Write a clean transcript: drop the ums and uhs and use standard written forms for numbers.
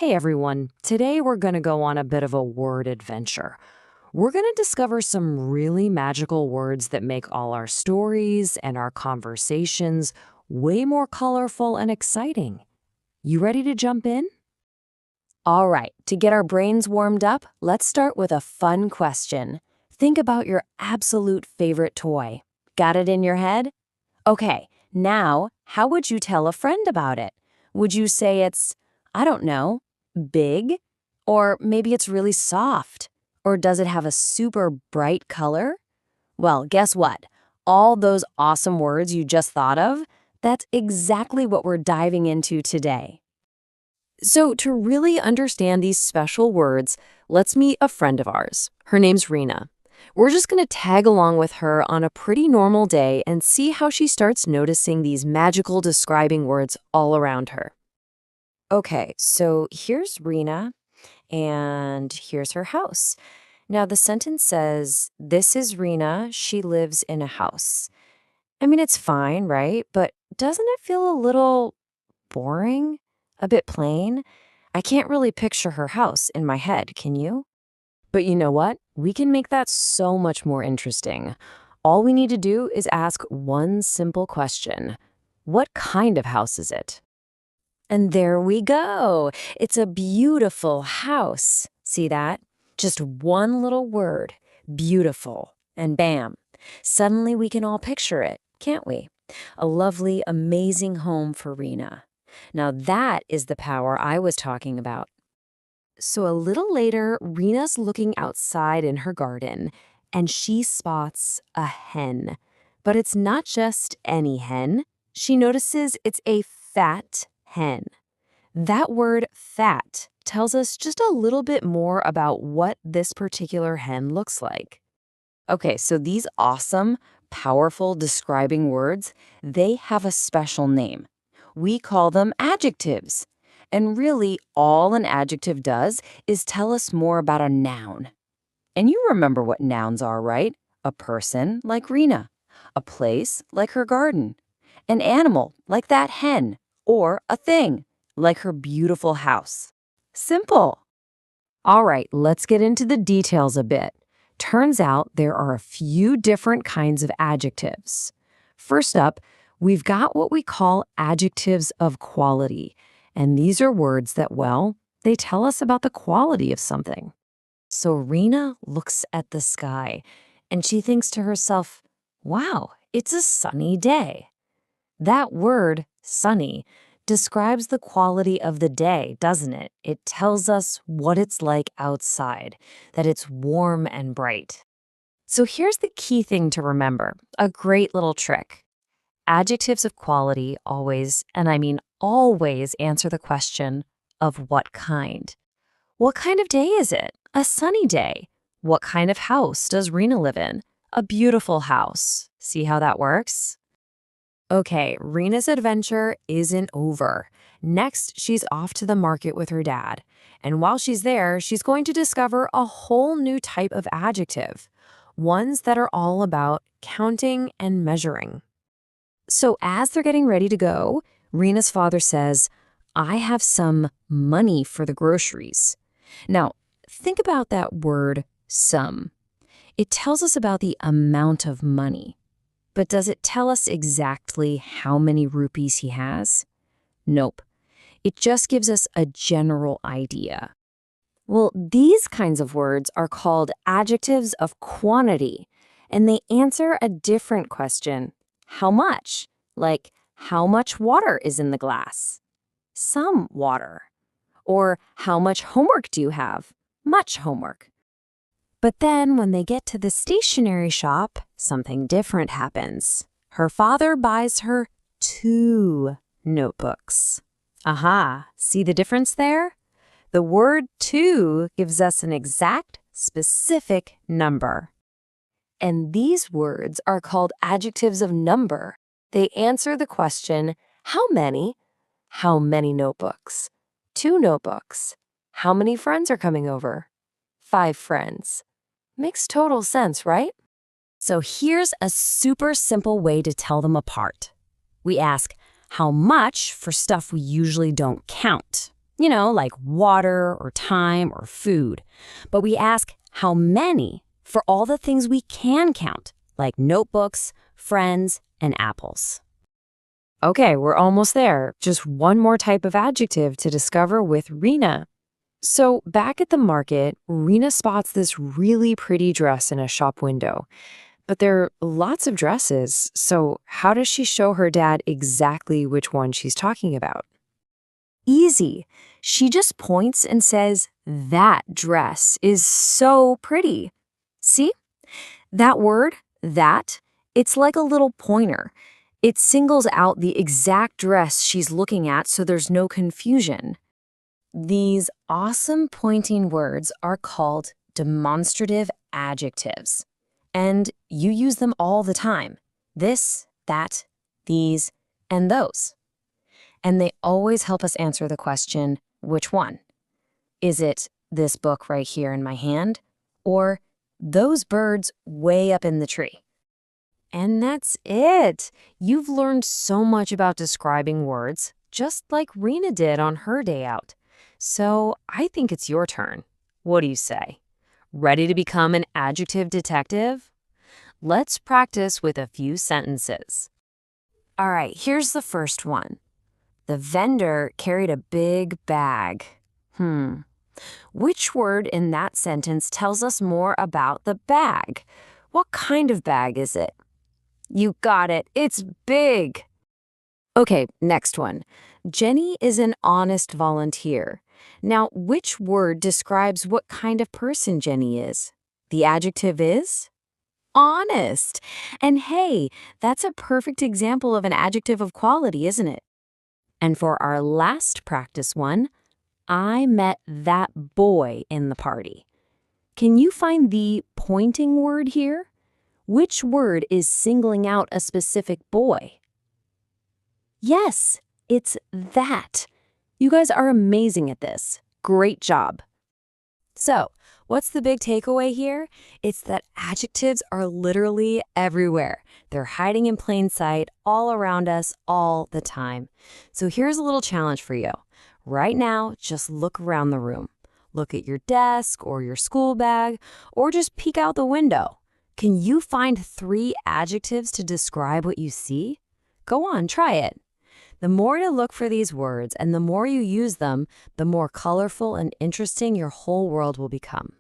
Hey everyone, today we're going to go on a bit of a word adventure. We're going to discover some really magical words that make all our stories and our conversations way more colorful and exciting. You ready to jump in? All right, to get our brains warmed up, let's start with a fun question. Think about your absolute favorite toy. Got it in your head? Okay, now, how would you tell a friend about it? Would you say it's, I don't know, big? Or maybe it's really soft? Or does it have a super bright color? Well, guess what? All those awesome words you just thought of, that's exactly what we're diving into today. So to really understand these special words, let's meet a friend of ours. Her name's Rena. We're just going to tag along with her on a pretty normal day and see how she starts noticing these magical describing words all around her. Okay, so here's Rena, and here's her house. Now, the sentence says, "This is Rena. She lives in a house." I mean, it's fine, right? But doesn't it feel a little boring? A bit plain? I can't really picture her house in my head, can you? But you know what? We can make that so much more interesting. All we need to do is ask one simple question. What kind of house is it? And there we go. It's a beautiful house. See that? Just one little word, beautiful, and bam. Suddenly we can all picture it, can't we? A lovely, amazing home for Rena. Now that is the power I was talking about. So a little later, Rena's looking outside in her garden, and she spots a hen. But it's not just any hen. She notices it's a fat hen. That word fat tells us just a little bit more about what this particular hen looks like. Okay, so these awesome, powerful describing words, they have a special name. We call them adjectives. And really, all an adjective does is tell us more about a noun. And you remember what nouns are, right? A person, like Rena. A place, like her garden. An animal, like that hen. Or a thing, like her beautiful house. Simple. All right, let's get into the details a bit. Turns out there are a few different kinds of adjectives. First up, we've got what we call adjectives of quality. And these are words that, well, they tell us about the quality of something. So Rena looks at the sky, and she thinks to herself, wow, it's a sunny day. That word, sunny, describes the quality of the day, doesn't it? It tells us what it's like outside, that it's warm and bright. So here's the key thing to remember, a great little trick. Adjectives of quality always, and I mean always, answer the question of what kind. What kind of day is it? A sunny day. What kind of house does Rena live in? A beautiful house. See how that works? Okay, Rena's adventure isn't over. Next, she's off to the market with her dad. And while she's there, she's going to discover a whole new type of adjective, ones that are all about counting and measuring. So as they're getting ready to go, Rena's father says, I have some money for the groceries. Now, think about that word, some. It tells us about the amount of money. But does it tell us exactly how many rupees he has? Nope. It just gives us a general idea. Well, these kinds of words are called adjectives of quantity, and they answer a different question. How much? Like, how much water is in the glass? Some water. Or how much homework do you have? Much homework. But then when they get to the stationery shop, something different happens. Her father buys her 2 notebooks. Aha, see the difference there? The word 2 gives us an exact, specific number. And these words are called adjectives of number. They answer the question, how many? How many notebooks? 2 notebooks. How many friends are coming over? 5 friends. Makes total sense, right? So here's a super simple way to tell them apart. We ask, how much for stuff we usually don't count? like water or time or food. But we ask how many for all the things we can count, like notebooks, friends, and apples. Okay, we're almost there. Just one more type of adjective to discover with Rena. So back at the market, Rena spots this really pretty dress in a shop window. But there are lots of dresses, so how does she show her dad exactly which one she's talking about? Easy. She just points and says, "That dress is so pretty." See? That word, that, it's like a little pointer. It singles out the exact dress she's looking at so there's no confusion. These awesome pointing words are called demonstrative adjectives. And you use them all the time. This, that, these, and those. And they always help us answer the question, which one? Is it this book right here in my hand? Or those birds way up in the tree? And that's it. You've learned so much about describing words, just like Rena did on her day out. So I think it's your turn. What do you say? Ready to become an adjective detective? Let's practice with a few sentences. All right, here's the first one. The vendor carried a big bag. Which word in that sentence tells us more about the bag? What kind of bag is it? You got it. It's big. Okay, next one. Jenny is an honest volunteer. Now, which word describes what kind of person Jenny is? The adjective is honest. And hey, that's a perfect example of an adjective of quality, isn't it? And for our last practice one, I met that boy in the party. Can you find the pointing word here? Which word is singling out a specific boy? Yes, it's that. You guys are amazing at this. Great job. So, what's the big takeaway here? It's that adjectives are literally everywhere. They're hiding in plain sight all around us all the time. So here's a little challenge for you. Right now, just look around the room. Look at your desk or your school bag, or just peek out the window. Can you find 3 adjectives to describe what you see? Go on, try it. The more you look for these words and the more you use them, the more colorful and interesting your whole world will become.